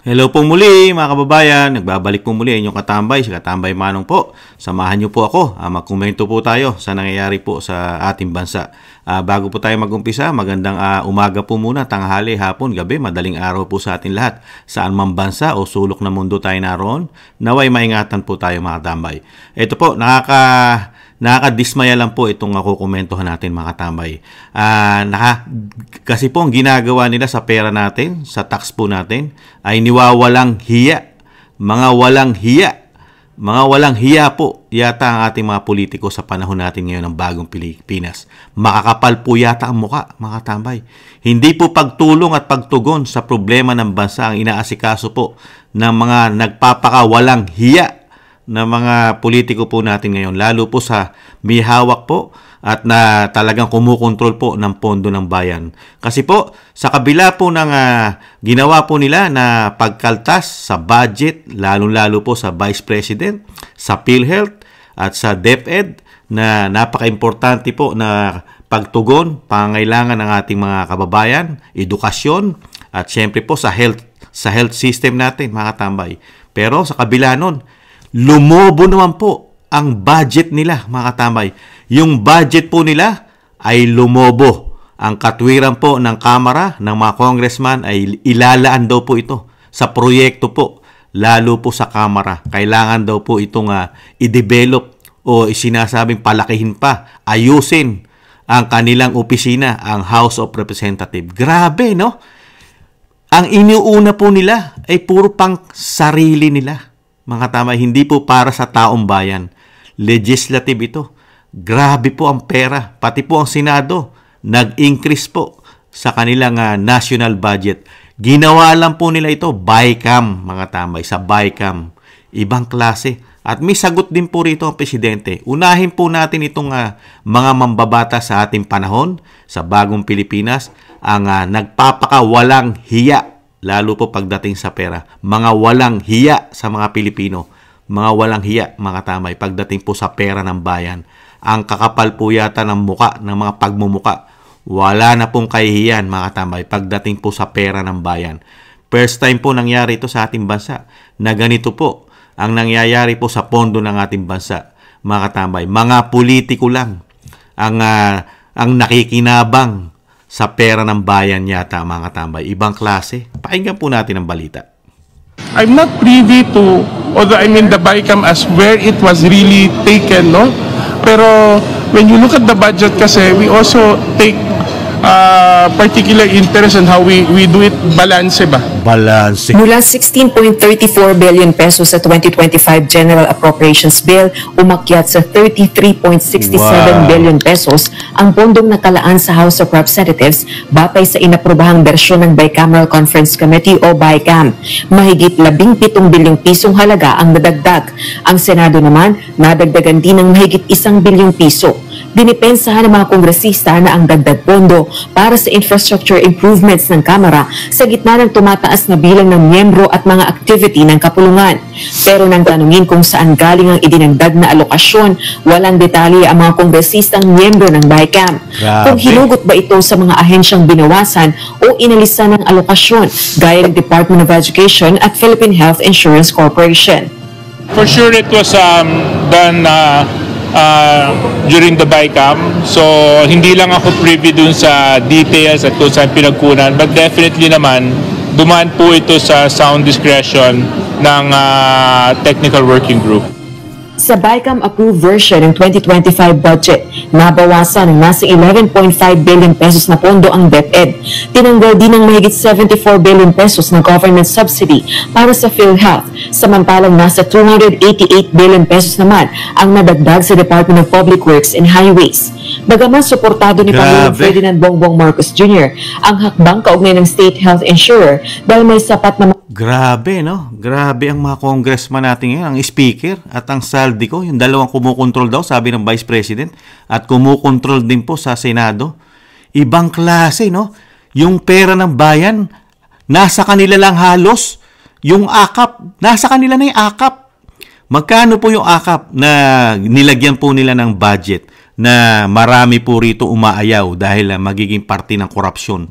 Hello po muli mga kababayan, nagbabalik po muli inyong katambay, si Katambay Manong po. Samahan niyo po ako, magkomento po tayo sa nangyayari po sa ating bansa. Bago po tayo mag-umpisa, magandang umaga po muna, tanghali, hapon, gabi, madaling araw po sa ating lahat. Saan man bansa o sulok na mundo tayo naroon, naway maingatan po tayo mga katambay. Ito po, nakakadismaya lang po itong kukomentohan natin mga katambay. Kasi po ang ginagawa nila sa pera natin, sa tax po natin, ay niwawalang hiya. Mga walang hiya po yata ang ating mga politiko sa panahon natin ngayon ng bagong Pilipinas. Makakapal po yata ang muka mga katambay. Hindi po pagtulong at pagtugon sa problema ng bansa ang inaasikaso po ng mga nagpapakawalang hiya na mga politiko po natin ngayon, lalo po sa may hawak po at na talagang kumukontrol po ng pondo ng bayan. Kasi po, sa kabila po ng ginawa po nila na pagkaltas sa budget, lalong-lalo po sa Vice President, sa PhilHealth at sa DepEd, na napaka-importante po na pagtugon, pangangailangan ng ating mga kababayan, edukasyon, at syempre po sa health system natin, mga katambay. Pero sa kabila nun, lumobo naman po ang budget nila, mga katambay. Yung budget po nila ay lumobo. Ang katwiran po ng Kamara, ng mga congressman ay ilalaan daw po ito sa proyekto po, lalo po sa Kamara. Kailangan daw po itong i-develop o isinasabing palakihin pa, ayusin ang kanilang opisina, ang House of Representatives. Grabe, no? Ang iniuna po nila ay puro pang sarili nila. Mga tama, hindi po para sa taong bayan. Legislative ito. Grabe po ang pera. Pati po ang Senado, nag-increase po sa kanilang national budget. Ginawa lang po nila ito, BICAM, mga tambay, sa BICAM. Ibang klase. At may sagot din po rito ang Presidente. Unahin po natin itong mga mambabata sa ating panahon, sa bagong Pilipinas, ang nagpapakawalang hiya, lalo po pagdating sa pera. Mga walang hiya sa mga Pilipino. Mga walang hiya, mga tamay, pagdating po sa pera ng bayan. Ang kakapal po yata ng muka, ng mga pagmumuka. Wala na pong kahihiyan, mga tamay, pagdating po sa pera ng bayan. First time po nangyari ito sa ating bansa, na ganito po ang nangyayari po sa pondo ng ating bansa, mga katambay. Mga politiko lang ang nakikinabang sa pera ng bayan yata, mga katambay. Ibang klase. Pakinggan po natin ang balita. I'm not privy to, although I mean the BICAM as where it was really taken, no? Pero when you look at the budget kasi, we also take particular interest in how we do it, balance ba? Balance. Mula 16.34 billion pesos sa 2025 General Appropriations Bill, umakyat sa 33.67 billion pesos ang pondong nakalaan sa House of Representatives batay sa inaprobahang bersyon ng Bicameral Conference Committee o BICAM. Mahigit 17 bilyong pisong halaga ang nadagdag. Ang Senado naman, nadagdagan din ng mahigit 1 bilyong piso. Dinipensahan ng mga kongresista na ang dagdag pondo para sa infrastructure improvements ng Kamara sa gitna ng tumataas na bilang ng miyembro at mga activity ng kapulungan. Pero nang tanungin kung saan galing ang idinagdag na alokasyon, walang detalye ang mga kongresistang miyembro ng BICAM. Kung hinugot ba ito sa mga ahensyang binawasan o inalisan ng alokasyon gaya ng Department of Education at Philippine Health Insurance Corporation. For sure it was done during the BICAM. So, hindi lang ako privy dun sa details at kung saan pinagkunan. But definitely naman, dumaan po ito sa sound discretion ng technical working group. Sa BICAM-approved version ng 2025 budget, nabawasan ng nasa 11.5 billion pesos na pondo ang DepEd. Tinanggal din ng mahigit 74 billion pesos na government subsidy para sa PhilHealth, samantalang nasa 288 billion pesos naman ang nadagdag sa Department of Public Works and Highways. Bagaman suportado ni Pangulong Ferdinand Bongbong Marcos Jr. ang hakbang kaugnay ng state health insurer dahil may sapat na... Grabe, no? Grabe ang mga congressman natin ngayon, ang speaker at ang Saldico, yung dalawang kumukontrol daw, sabi ng Vice President, at kumukontrol din po sa Senado. Ibang klase, no? Yung pera ng bayan, nasa kanila lang halos. Yung akap, nasa kanila na yung akap. Magkano po yung akap na nilagyan po nila ng budget na marami po rito umaayaw dahil magiging parte ng korupsyon?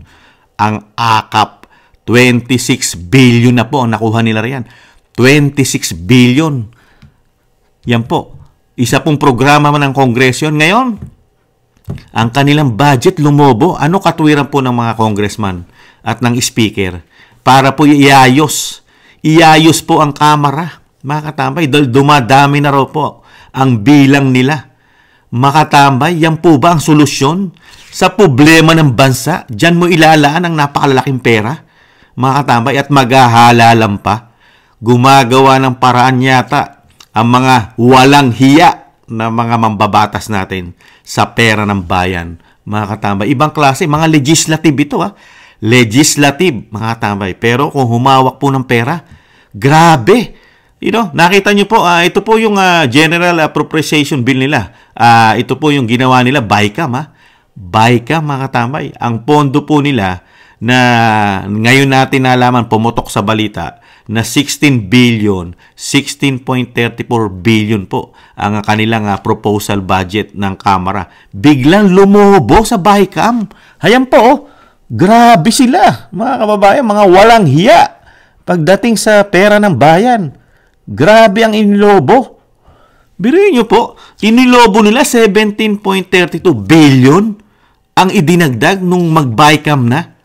Ang akap, 26 billion na po ang nakuha nila riyan. 26 billion. Yan po. Isa pong programa man ng Kongreso yun. Ngayon, ang kanilang budget lumobo. Ano katwiran po ng mga congressman at ng speaker? Para po iayos. Iayos po ang Kamara. Mga katambay, dahil dumadami na raw po ang bilang nila. Mga katambay, yan po ba ang solusyon sa problema ng bansa? Diyan mo ilalaan ang napakalalaking pera, mga katambay, at maghahalalan pa. Gumagawa ng paraan yata ang mga walang hiya na mga mambabatas natin sa pera ng bayan. Mga katambay, ibang klase, mga legislative ito Legislative, mga katambay. Pero kung humawak po ng pera, grabe. Nakita nyo po, ito po yung General Appropriation Bill nila. Ito po yung ginawa nila, BICAM. BICAM, mga katambay. Ang pondo po nila na ngayon natin nalaman, pumutok sa balita, na 16 billion, 16.34 billion po ang kanilang proposal budget ng Kamara. Biglang lumobo sa BICAM. Hayan po, grabe sila, mga kababayan, mga walang hiya pagdating sa pera ng bayan. Grabe ang inilobo. Biruin nyo po, inilobo nila 17.32 billion ang idinagdag nung mag-BICAM na.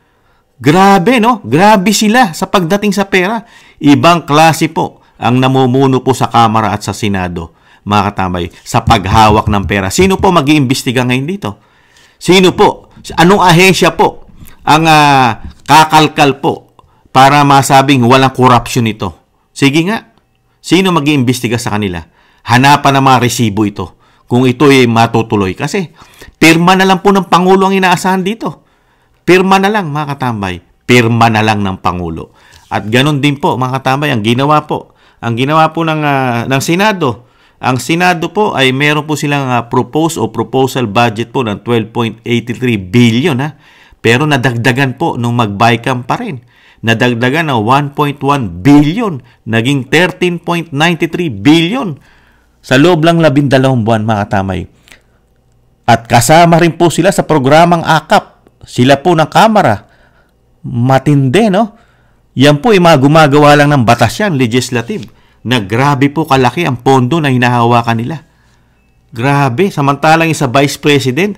Grabe, no? Grabe sila sa pagdating sa pera. Ibang klase po ang namumuno po sa Kamara at sa Senado, mga katambay, sa paghawak ng pera. Sino po mag-iimbestiga ngayon dito? Sino po? Anong ahensya po ang kakalkal po para masabing walang corruption ito? Sige nga. Sino mag-iimbestiga sa kanila? Hanapan ng mga resibo ito kung ito ay matutuloy. Kasi pirma na lang po ng Pangulo ang inaasahan dito. Pirma na lang, mga katambay. Pirma na lang ng Pangulo. At ganun din po, mga katambay, ang ginawa po ng Senado. Ang Senado po ay meron po silang proposal budget po ng 12.83 billion. Pero nadagdagan po nung mag-BICAM pa rin. Nadagdagan ng 1.1 billion, naging 13.93 billion sa loob lang 12 buwan, mga katamay. At kasama rin po sila sa programang AKAP. Sila po ng Kamara. Matindi, no? Yan po mga gumagawa lang ng batas yan, legislative, na grabe po kalaki ang pondo na hinahawakan nila. Grabe, samantalang isa Vice President,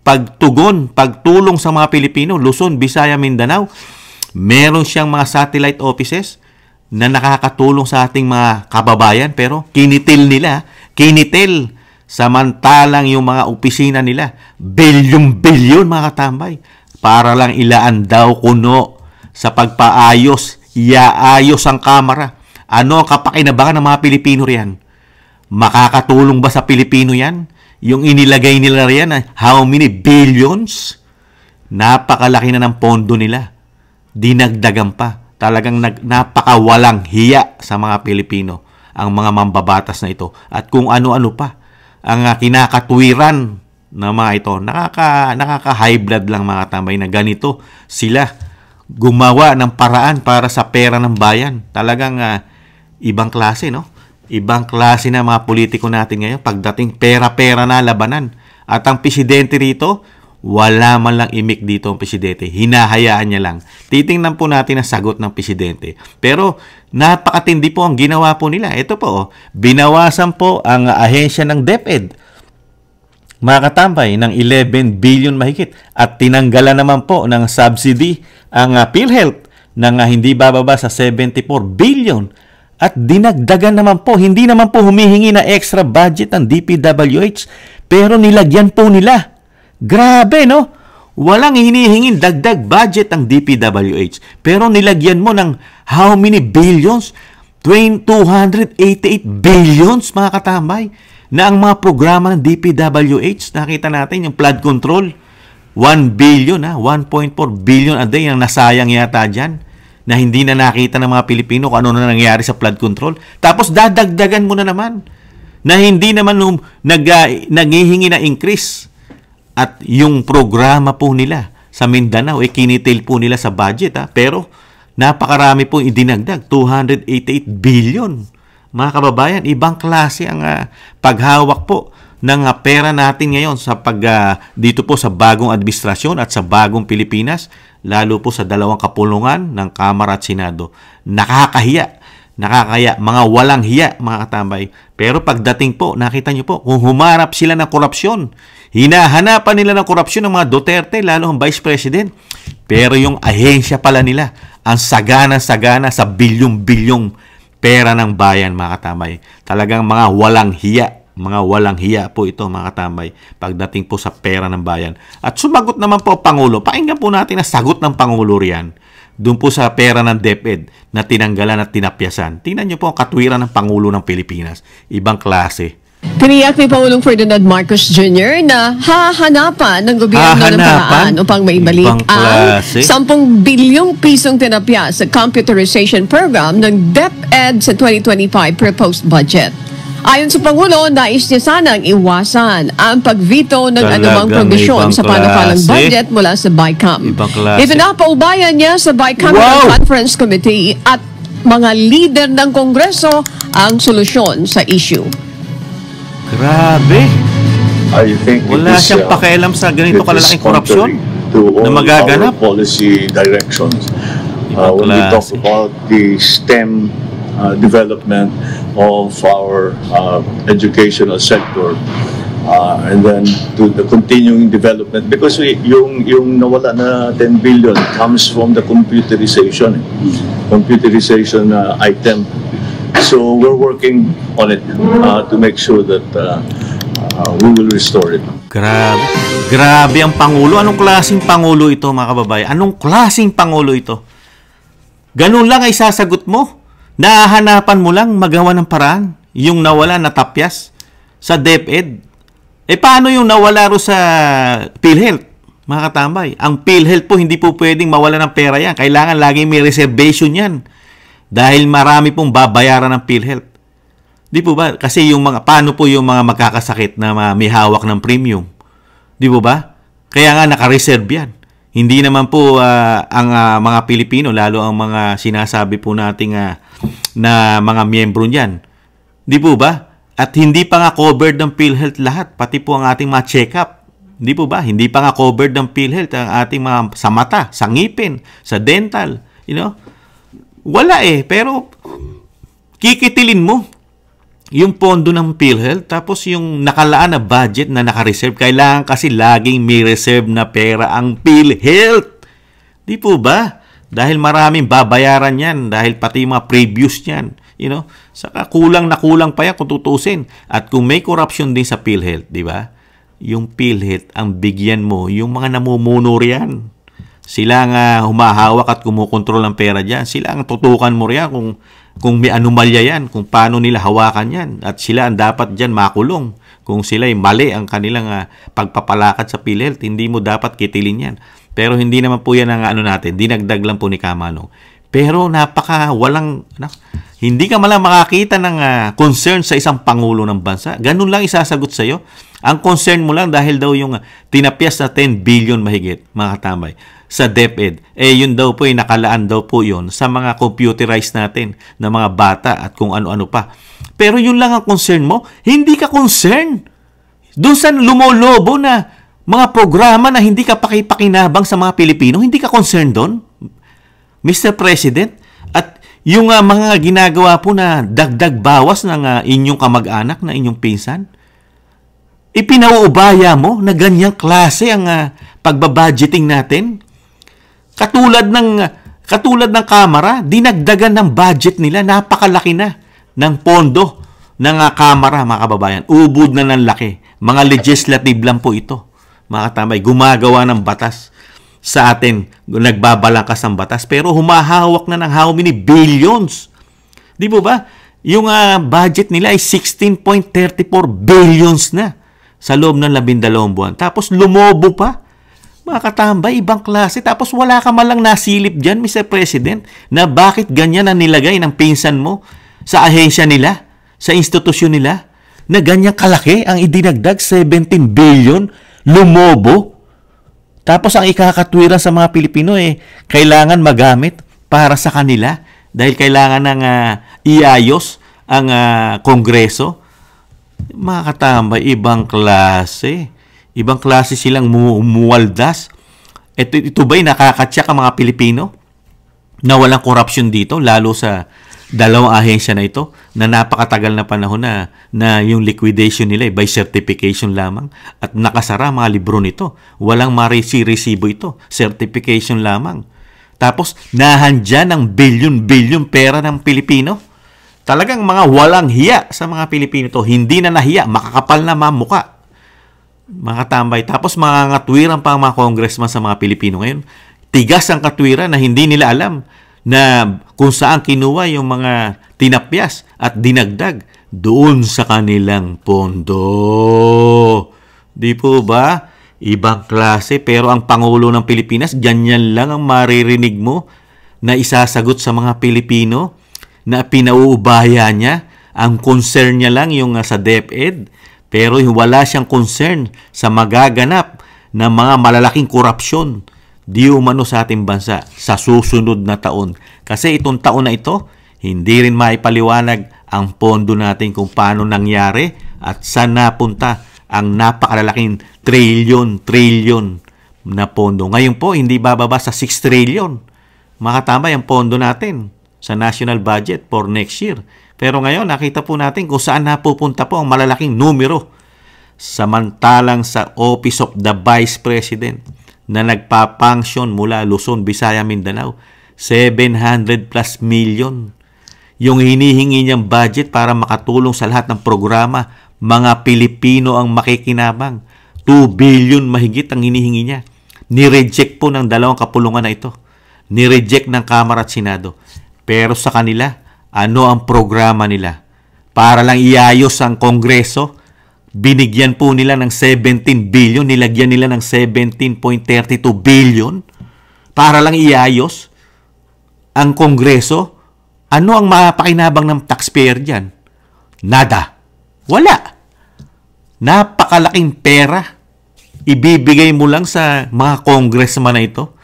pagtulong sa mga Pilipino, Luzon, Visaya, Mindanao, meron siyang mga satellite offices na nakakatulong sa ating mga kababayan, pero kinitil. Samantalang yung mga opisina nila, bilyon-bilyon, mga katambay, para lang ilaan daw kuno sa pagpaayos, iaayos ang Kamara. Ano ang kapakinabangan ng mga Pilipino riyan? Makakatulong ba sa Pilipino yan? Yung inilagay nila riyan, how many billions? Napakalaki na ng pondo nila. Dinagdagan pa. Talagang napakawalang hiya sa mga Pilipino ang mga mambabatas na ito. At kung ano-ano pa ang kinakatwiran na mga ito. Nakaka-high blood lang, mga tambay, na ganito sila gumawa ng paraan para sa pera ng bayan. Talagang ibang klase, no? Ibang klase na mga politiko natin ngayon. Pagdating pera-pera na labanan. At ang presidente rito, wala man lang imik dito ang presidente. Hinahayaan niya lang. Titingnan po natin ang sagot ng presidente. Pero napakatindi po ang ginawa po nila. Ito po, binawasan po ang ahensya ng DepEd, mga katambay, ng 11 billion mahigit. At tinanggalan naman po ng subsidy ang PhilHealth ng hindi bababa sa 74 billion. At dinagdagan naman po, hindi naman po humihingi na extra budget ang DPWH, pero nilagyan po nila. Grabe, no? Walang hinihingin dagdag budget ang DPWH. Pero nilagyan mo ng how many billions? 288 billions, mga katambay, na ang mga programa ng DPWH. Nakita natin yung flood control. 1 billion, 1.4 billion a day ang nasayang yata dyan, na hindi na nakita ng mga Pilipino kung ano na nangyari sa flood control. Tapos dadagdagan mo na naman na hindi naman naghihingi na increase. At yung programa po nila sa Mindanao, kinitil po nila sa budget. Pero napakarami po idinagdag, 288 billion. Mga kababayan, ibang klase ang paghawak po ng pera natin ngayon sa dito po sa bagong administrasyon at sa bagong Pilipinas, lalo po sa dalawang kapulungan ng Kamara at Senado. Nakakahiya. Mga walang hiya, mga katambay. Pero pagdating po, nakita nyo po, kung humarap sila ng korupsyon, hinahanapan nila ng korupsyon ng mga Duterte, lalo ang Vice President. Pero yung ahensya pala nila, ang sagana-sagana sa bilyong-bilyong pera ng bayan, mga katambay. Talagang mga walang hiya po ito, mga katambay, pagdating po sa pera ng bayan. At sumagot naman po Pangulo. Pakinggan po natin na sagot ng Pangulo riyan doon po sa pera ng DepEd na tinanggalan at tinapyasan. Tingnan niyo po ang katwiran ng Pangulo ng Pilipinas. Ibang klase. Tiniyak ni Pangulong Ferdinand Marcos Jr. na hahanapan ng gobyerno ng paraan upang maibalik ang 10 bilyong pisong tinapya sa computerization program ng DepEd sa 2025 proposed budget. Ayon sa Pangulo, nais niya sanang iwasan ang pag-veto ng anumang probisyon sa panukalang budget mula sa BICAM. Ipinapaubaya niya sa Bicameral Conference Committee at mga leader ng Kongreso ang solusyon sa issue. Grabe! Wala siyang pakialam sa ganito kalalaking korupsyon na magaganap. Policy directions. When we talk about the STEM development of our educational sector, and then to the continuing development, because yung nawala na 10 billion comes from the computerization item. So we're working on it to make sure that we will restore it. Grabe ang Pangulo. Anong klaseng Pangulo ito, mga kababayan? Anong klaseng Pangulo ito? Ganun lang ay sasagot mo? Nahahanapan mo lang magawa ng paraan yung nawala na tapyas sa DepEd. Paano yung nawala ro sa PhilHealth, mga katambay? Ang PhilHealth po, hindi po pwedeng mawala ng pera yan. Kailangan laging may reservation yan. Dahil marami pong babayaran ng PhilHealth. Di po ba? Kasi paano po yung mga magkakasakit na may hawak ng premium? Di po ba? Kaya nga naka-reserve yan. Hindi naman po ang mga Pilipino, lalo ang mga sinasabi po nating na mga miyembro niyan. Di po ba? At hindi pa nga covered ng PhilHealth lahat, pati po ang ating mga check-up. Di po ba? Hindi pa nga covered ng PhilHealth ang ating mga sa mata, sa ngipin, sa dental. Wala pero kikitilin mo yung pondo ng PhilHealth, tapos yung nakalaan na budget na naka-reserve, kailangan kasi laging may reserve na pera ang PhilHealth. Di po ba? Dahil maraming babayaran yan, dahil pati mga previous yan, saka kulang na kulang pa yan kung tutusin. At kung may corruption din sa PhilHealth, di ba? Yung PhilHealth, ang bigyan mo, yung mga namumuno riyan. Sila nga humahawak at kumukontrol ng pera dyan. Sila ang tutukan mo riyan kung may anomalya yan, kung paano nila hawakan yan. At sila ang dapat dyan makulong. Kung sila'y mali ang kanilang pagpapalakad sa PhilHealth, hindi mo dapat kitilin yan. Pero hindi naman po yan ang natin. Dinagdag lang po ni Kamanong. Pero hindi ka malang makakita ng concern sa isang Pangulo ng bansa. Ganun lang isasagot sa'yo. Ang concern mo lang dahil daw yung tinapyas na 10 billion mahigit, mga katambay, sa DepEd. Yun daw po, nakalaan daw po yun sa mga computerized natin na mga bata at kung ano-ano pa. Pero yun lang ang concern mo. Hindi ka concern doon sa lumolobo na mga programa na hindi ka pakipakinabang sa mga Pilipino. Hindi ka concern doon, Mr. President. At yung mga ginagawa po na dagdag bawas ng inyong kamag-anak, na inyong pinsan, ipinauubaya mo na ganyang klase ang pagbabudgeting natin. Katulad ng Kamara, dinagdagan ng budget nila, napakalaki na ng pondo ng Kamara, mga kababayan. Ubod na ng laki. Mga legislative lang po ito, mga katambay. Gumagawa ng batas sa atin, nagbabalangkas ng batas, pero humahawak na ng how many billions. Di po ba? Yung budget nila ay 16.34 billions na sa loob ng 12 buwan. Tapos lumobo pa. Mga katambay, ibang klase. Tapos wala ka malang nasilip dyan, Mr. President, na bakit ganyan ang nilagay ng pinsan mo sa ahensya nila, sa institusyon nila, na ganyan kalaki ang idinagdag, 17 billion, lumobo. Tapos ang ikakatwiran sa mga Pilipino, kailangan magamit para sa kanila dahil kailangan ng iayos ang Kongreso. Mga katambay, ibang klase. Ibang klase silang umuwaldas. Ito ba'y nakakatsak ang mga Pilipino na walang korupsyon dito, lalo sa dalawang ahensya na ito na napakatagal na panahon na yung liquidation nila by certification lamang at nakasara mga libro nito. Walang maresi-resibo ito. Certification lamang. Tapos, nahandyan ang bilyon-bilyon pera ng Pilipino. Talagang mga walang hiya sa mga Pilipino to. Hindi na nahiya. Makakapal na mamuka. Mga tambay. Tapos, mga ngatwiran pa ang mga congressman sa mga Pilipino ngayon. Tigas ang katwiran na hindi nila alam na kung saan kinuha yung mga tinapyas at dinagdag doon sa kanilang pondo. Di po ba? Ibang klase. Pero ang Pangulo ng Pilipinas, ganyan lang ang maririnig mo na isasagot sa mga Pilipino na pinauubaya niya. Ang concern niya lang yung sa DepEd. Pero wala siyang concern sa magaganap na mga malalaking korupsyon di umano sa ating bansa sa susunod na taon. Kasi itong taon na ito, hindi rin maipaliwanag ang pondo natin kung paano nangyari at saan napunta ang napakalalaking trilyon na pondo. Ngayon po, hindi bababa sa 6 trillion. Makatambay ang pondo natin sa national budget for next year. Pero ngayon, nakita po natin kung saan napupunta po ang malalaking numero. Samantalang sa Office of the Vice President na nagpapanksyon mula Luzon, Visaya, Mindanao, 700 plus million. Yung hinihingi niyang budget para makatulong sa lahat ng programa, mga Pilipino ang makikinabang. 2 billion mahigit ang hinihingi niya. Nireject po ng dalawang kapulungan na ito. Nireject ng Kamara at Senado. Pero sa kanila, ano ang programa nila? Para lang iayos ang Kongreso, binigyan po nila ng 17 billion, nilagyan nila ng 17.32 billion para lang iayos ang Kongreso. Ano ang mapakinabang ng taxpayer dyan? Nada. Wala. Napakalaking pera. Ibibigay mo lang sa mga congressman na ito.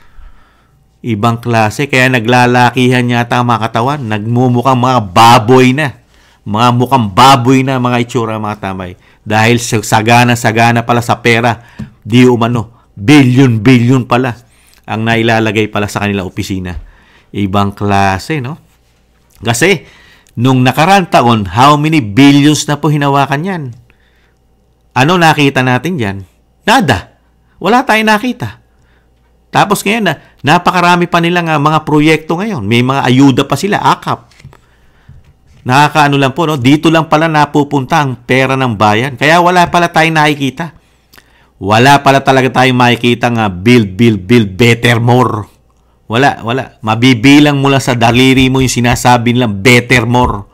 Ibang klase. Kaya naglalakihan yata ang mga katawan. Nagmumukhang mga baboy na. Mga mukhang baboy na mga itsura, mga tambay. Dahil sagana-sagana pala sa pera, di umano, billion pala ang nailalagay pala sa kanila opisina. Ibang klase, no? Kasi, nung nakarang taon, how many billions na po hinawakan yan? Ano nakita natin dyan? Nada. Wala tayong nakita. Tapos ngayon, napakarami pa nilang mga proyekto ngayon. May mga ayuda pa sila, AKAP. Nakakaano lang po, no? Dito lang pala napupunta ang pera ng bayan. Kaya wala pala tayong nakikita. Wala pala talaga tayong makikita nga build better more. Wala. Mabibilang mula sa daliri mo yung sinasabi nilang better more.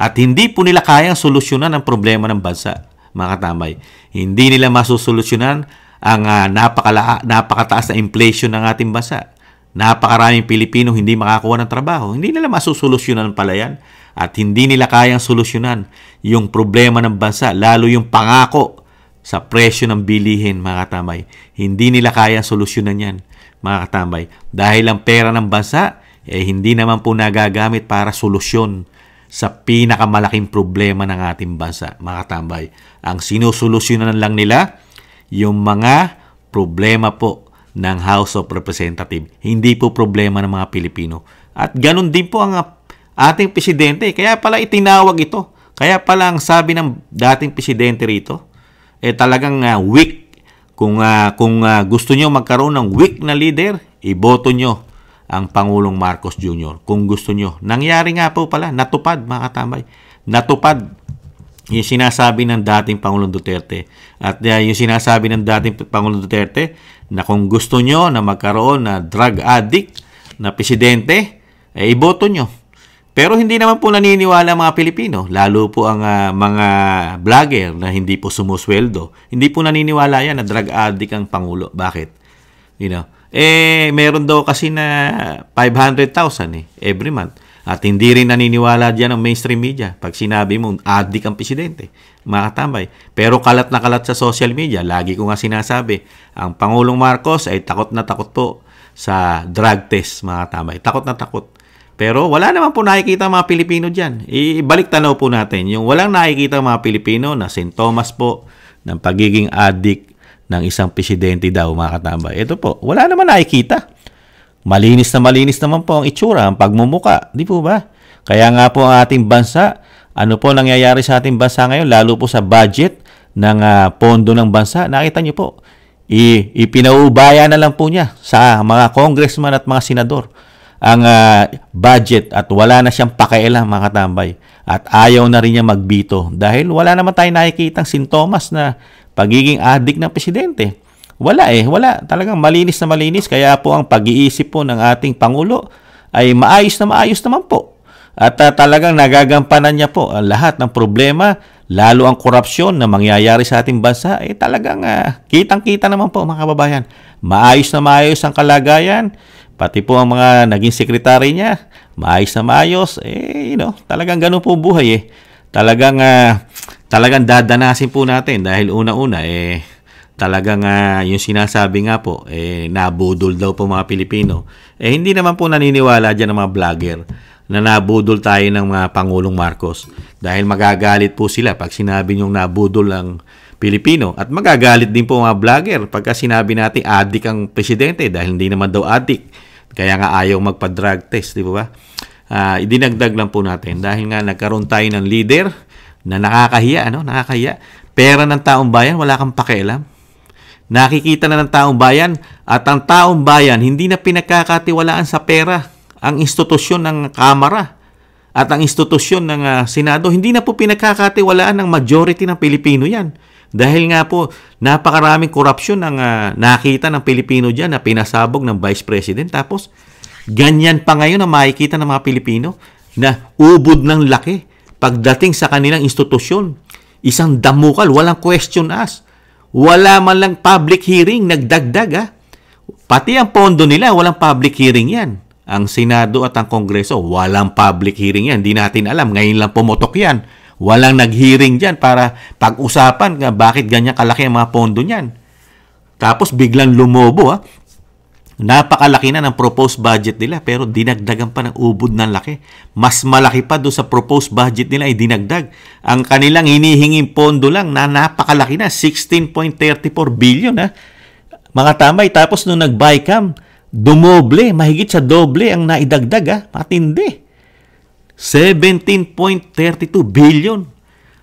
At hindi po nila kayang solusyonan ang problema ng bansa, mga katambay. Hindi nila masusolusyonan ang napakataas na inflation ng ating bansa. Napakaraming Pilipino hindi makakuha ng trabaho. Hindi nila masusolusyonan pala yan. At hindi nila kayang solusyonan yung problema ng bansa, lalo yung pangako sa presyo ng bilihin, mga katambay. Hindi nila kayang solusyonan yan, mga katambay. Dahil ang pera ng bansa, hindi naman po nagagamit para solusyon sa pinakamalaking problema ng ating bansa, mga katambay. Ang sinusolusyonan lang nila, yung mga problema po ng House of Representatives. Hindi po problema ng mga Pilipino. At ganun din po ang ating presidente. Kaya pala itinawag ito. Kaya pala ang sabi ng dating presidente rito, talagang weak. Kung gusto nyo magkaroon ng weak na leader, iboto nyo ang Pangulong Marcos Jr. Kung gusto nyo. Nangyari nga po pala, natupad, mga katambay. Natupad yung sinasabi ng dating Pangulong Duterte. At yung sinasabi ng dating Pangulong Duterte na kung gusto nyo na magkaroon na drug addict na presidente, iboto nyo. Pero hindi naman po naniniwala mga Pilipino, lalo po ang mga vlogger na hindi po sumusweldo. Hindi po naniniwala yan na drug addict ang Pangulo. Bakit? Meron daw kasi na 500,000 every month. At hindi rin naniniwala dyan ang mainstream media pag sinabi mo addict ang presidente, mga katambay. Pero kalat na kalat sa social media, lagi ko nga sinasabi, ang Pangulong Marcos ay takot na takot po sa drug test, mga katambay. Takot na takot. Pero wala naman po nakikita mga Pilipino dyan. Ibalik tanaw po natin, yung walang nakikita mga Pilipino na sintomas po ng pagiging addict ng isang presidente daw, mga katambay. Ito po, wala naman nakikita. Malinis naman po ang itsura, ang pagmumuka. Di po ba? Kaya nga po ang ating bansa, ano po nangyayari sa ating bansa ngayon, lalo po sa budget ng pondo ng bansa, nakita niyo po, ipinaubaya na lang po niya sa mga congressman at mga senador ang budget at wala na siyang pakialam, mga katambay. At ayaw na rin niya magbito dahil wala naman tayong nakikitang sintomas na pagiging addict ng presidente. Wala wala. Talagang malinis na malinis. Kaya po ang pag-iisip po ng ating Pangulo ay maayos naman po. At talagang nagagampanan niya po ang lahat ng problema, lalo ang korupsyon na mangyayari sa ating bansa, talagang kitang-kita naman po, mga kababayan. Maayos na maayos ang kalagayan, pati po ang mga naging sekretary niya, maayos na maayos, talagang ganun po buhay Talagang dadanasin po natin dahil una-una talagang yung sinasabi nga po nabudol daw po mga Pilipino. Hindi naman po naniniwala diyan ng mga vlogger na nabudol tayo ng mga Pangulong Marcos dahil magagalit po sila pag sinabi niyong nabudol ang Pilipino at magagalit din po mga vlogger pagka sinabi natin addict ang presidente dahil hindi naman daw addict. Kaya nga ayaw magpa-drug test, di ba? Idinagdag lang po natin dahil nga nagkaroon tayo ng leader na nakakahiya, nakakahiya. Pera ng taong bayan, wala kang pakialam. Nakikita na ng taong bayan at ang taong bayan hindi na pinagkakatiwalaan sa pera ang institusyon ng Kamara at ang institusyon ng Senado. Hindi na po pinagkakatiwalaan ng majority ng Pilipino yan. Dahil nga po napakaraming korupsyon ang nakita ng Pilipino dyan na pinasabog ng Vice President. Tapos ganyan pa ngayon na makikita ng mga Pilipino na ubod ng laki pagdating sa kanilang institusyon. Isang damukal, walang question asked. Wala man lang public hearing, nagdagdag Pati ang pondo nila, walang public hearing yan. Ang Senado at ang Kongreso, walang public hearing yan. Hindi natin alam, ngayon lang pumutok yan. Walang nag-hearing dyan para pag-usapan bakit ganyan kalaki ang mga pondo niyan. Tapos biglang lumobo Napakalaki na ng proposed budget nila pero dinagdagan pa ng ubod ng laki. Mas malaki pa doon sa proposed budget nila ay dinagdag. Ang kanilang hinihinging pondo lang na napakalaki na, 16.34 billion Mga tamay, tapos nung nag-BICAM, dumoble, mahigit sa doble ang naidagdag Matindi. 17.32 billion.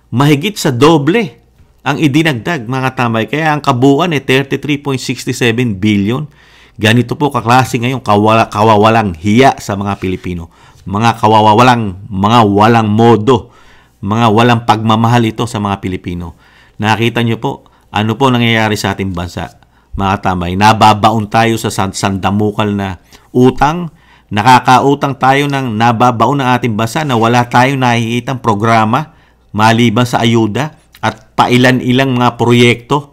Mahigit sa doble ang idinagdag, mga tamay. Kaya ang kabuuan 33.67 billion. Ganito po kaklase ngayon kawawalang hiya sa mga Pilipino. Mga walang modo, mga walang pagmamahal ito sa mga Pilipino. Nakita niyo po, ano po nangyayari sa ating bansa, mga tambay. Nababaon tayo sa sandamukal na utang, nakakautang tayo ng nababaon ng ating bansa na wala tayong nakikitang programa maliban sa ayuda at pailan-ilang mga proyekto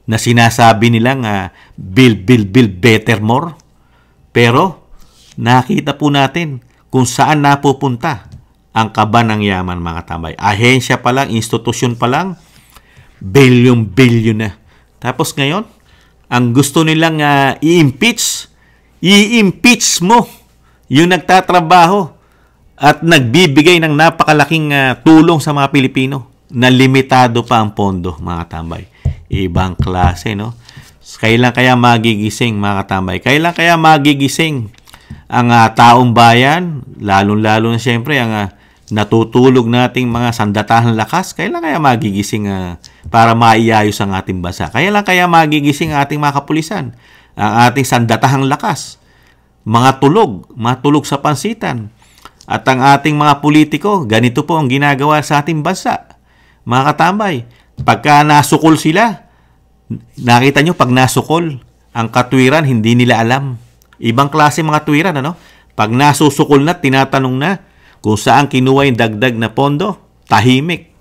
na sinasabi nilang build better more. Pero nakita po natin kung saan napupunta ang kaba ng yaman, mga tambay. Ahensya pa lang, institusyon pa lang, bilyon na. Tapos ngayon, ang gusto nilang i-impeach mo yung nagtatrabaho at nagbibigay ng napakalaking tulong sa mga Pilipino na limitado pa ang pondo, mga tambay. Ibang klase, no? Kailan kaya magigising, mga katambay? Kailan kaya magigising ang taong bayan? Lalo-lalo na siyempre ang natutulog nating mga sandatahang lakas. Kailan kaya magigising para maiayos ang ating bansa? Kailan kaya magigising ang ating mga kapulisan? Ang ating sandatahang lakas? Mga tulog sa pansitan. At ang ating mga politiko, ganito po ang ginagawa sa ating bansa. Mga katambay, pagka nasukol sila, nakita nyo, pag nasukol, ang katwiran, hindi nila alam. Ibang klase mga tuwiran, Pag nasusukol na, tinatanong na kung saan kinuha yung dagdag na pondo, tahimik.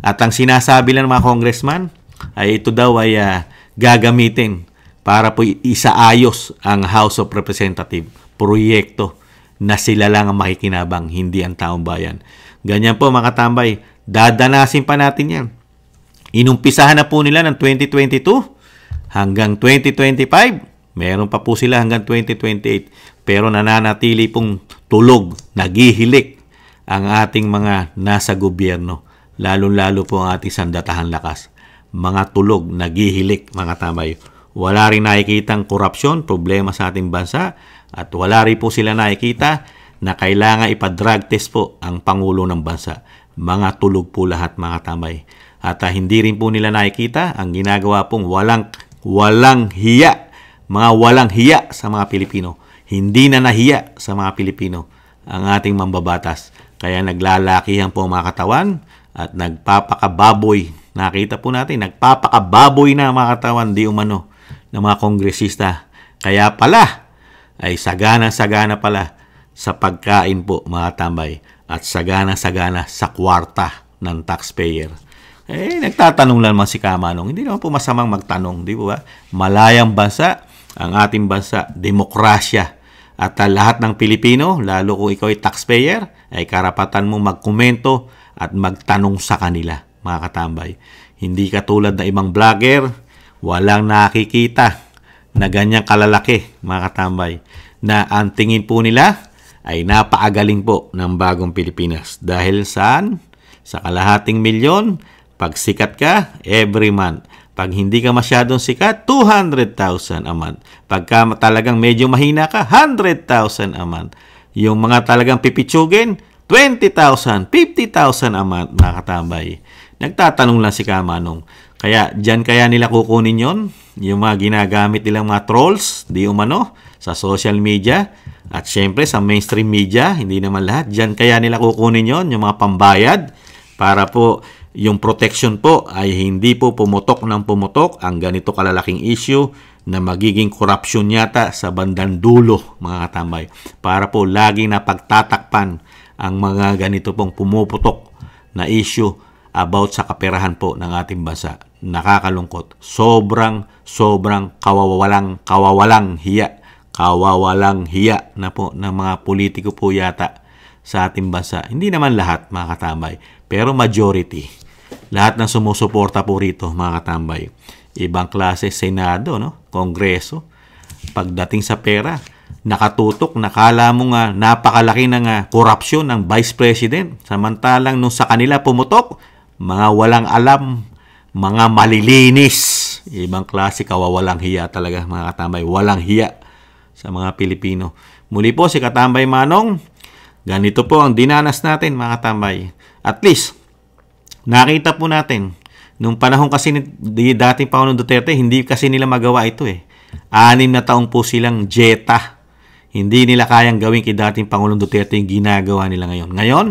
At ang sinasabi lang ng mga congressman, ay ito daw ay gagamitin para po isaayos ang House of Representatives. Proyekto na sila lang ang makikinabang, hindi ang taong bayan. Ganyan po, mga katambay, dadanasin pa natin yan. Inumpisahan na po nila ng 2022 hanggang 2025. Meron pa po sila hanggang 2028. pero nananatili pong tulog, naghihilik ang ating mga nasa gobyerno, lalo-lalo po ang ating sandatahan lakas. Mga tulog, naghihilik, mga tambay. Wala rin nakikitang korupsyon, problema sa ating bansa, at wala rin po sila nakikita na kailangan ipa-drug test po ang Pangulo ng bansa. Mga tulog po lahat, mga tambay. At hindi rin po nila nakikita ang ginagawa pong walang hiya, mga walang hiya sa mga Pilipino. Hindi na nahiya sa mga Pilipino ang ating mambabatas. Kaya naglalakihan po mga katawan at nagpapakababoy. Nakita po natin, nagpapakababoy na mga katawan di umano ng mga kongresista. Kaya pala ay sagana-sagana pala sa pagkain po mga tambay at sagana-sagana sa kwarta ng taxpayer. Nagtatanong lang si Kamanong. Hindi naman po masamang magtanong, di ba? Malayang bansa, ang ating bansa, demokrasya. At lahat ng Pilipino, lalo kung ikaw ay taxpayer, ay karapatan mo magkomento at magtanong sa kanila, mga katambay. Hindi katulad na ibang vlogger, walang nakikita na ganyang kalalaki, mga katambay, na ang tingin po nila ay napaagaling po ng bagong Pilipinas. Dahil saan? Sa kalahating milyon, pag sikat ka, every month. Pag hindi ka masyadong sikat, 200,000 a month. Pagka talagang medyo mahina ka, 100,000 a month. Yung mga talagang pipitsugin, 20,000, 50,000 a month, mga katambay. Nagtatanong lang si Kamanong. Kaya dyan kaya nila kukunin yon, yung mga ginagamit nilang mga trolls, di umano, sa social media. At syempre sa mainstream media, hindi naman lahat. Dyan kaya nila kukunin yon, yung mga pambayad, para po yung protection po ay hindi po pumutok ng pumutok ang ganito kalalaking issue na magiging korupsyon yata sa bandang dulo, mga katambay. Para po laging napagtatakpan ang mga ganito pong pumuputok na issue about sa kaperahan po ng ating bansa. Nakakalungkot. Sobrang kawawalang hiya. Kawawalang hiya na po ng mga politiko po yata sa ating bansa. Hindi naman lahat, mga katambay, pero majority. Lahat ng sumusuporta po rito, mga katambay. Ibang klase, Senado, no? Kongreso. Pagdating sa pera, nakatutok, nakala mo nga napakalaki ng korupsyon ng Vice President. Samantalang nung sa kanila pumutok, mga walang alam, mga malilinis. Ibang klase, kawawalang hiya talaga, mga katambay. Walang hiya sa mga Pilipino. Muli po si Katambay Manong. Ganito po ang dinanas natin, mga katambay. At least, nakita po natin, nung panahon kasi ni dating Pangulong Duterte, hindi kasi nila magawa ito eh. 6 na taong po silang jeta. Hindi nila kayang gawin kay dating Pangulong Duterte yung ginagawa nila ngayon. Ngayon,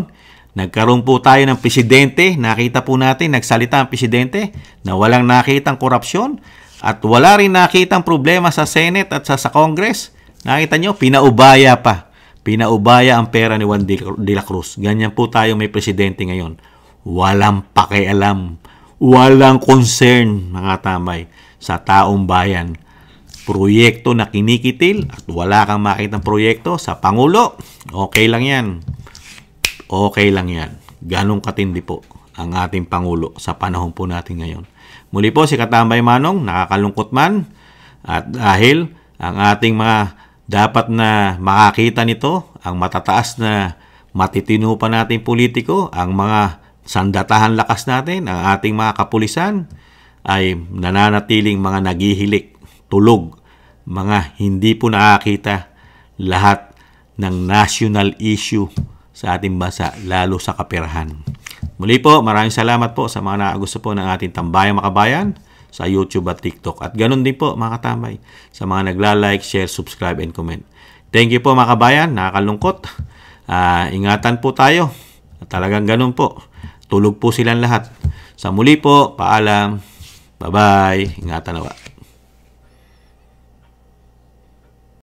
nagkaroon po tayo ng presidente. Nakita po natin, nagsalita ang presidente na walang nakitang korupsyon at wala rin nakitang problema sa Senate at sa Congress. Nakita nyo, pinaubaya pa. Pinaubaya ang pera ni Juan de la Cruz. Ganyan po tayo may presidente ngayon. Walang pakialam, walang concern, mga tambay, sa taong bayan. Proyekto na kinikitil at wala kang makitang proyekto sa Pangulo, okay lang yan. Okay lang yan. Ganong katindi po ang ating Pangulo sa panahon po natin ngayon. Muli po si Katambay Manong, nakakalungkot man, at dahil ang ating mga dapat na makakita nito, ang matataas na matitino pa nating politiko, ang mga sandatahan lakas natin, ang ating mga kapulisan, ay nananatiling mga naghihilik, tulog, mga hindi po nakakita lahat ng national issue sa ating bansa, lalo sa kaperahan. Muli po, maraming salamat po sa mga nakagusto po ng ating Tambayang Makabayan sa YouTube at TikTok. At ganun din po, mga katambay, sa mga nagla-like, share, subscribe, and comment. Thank you po, mga kabayan. Nakakalungkot. Ingatan po tayo. Talagang ganun po. Tulog po silang lahat. Sa muli po, paalam. Bye-bye. Ingatan nawa.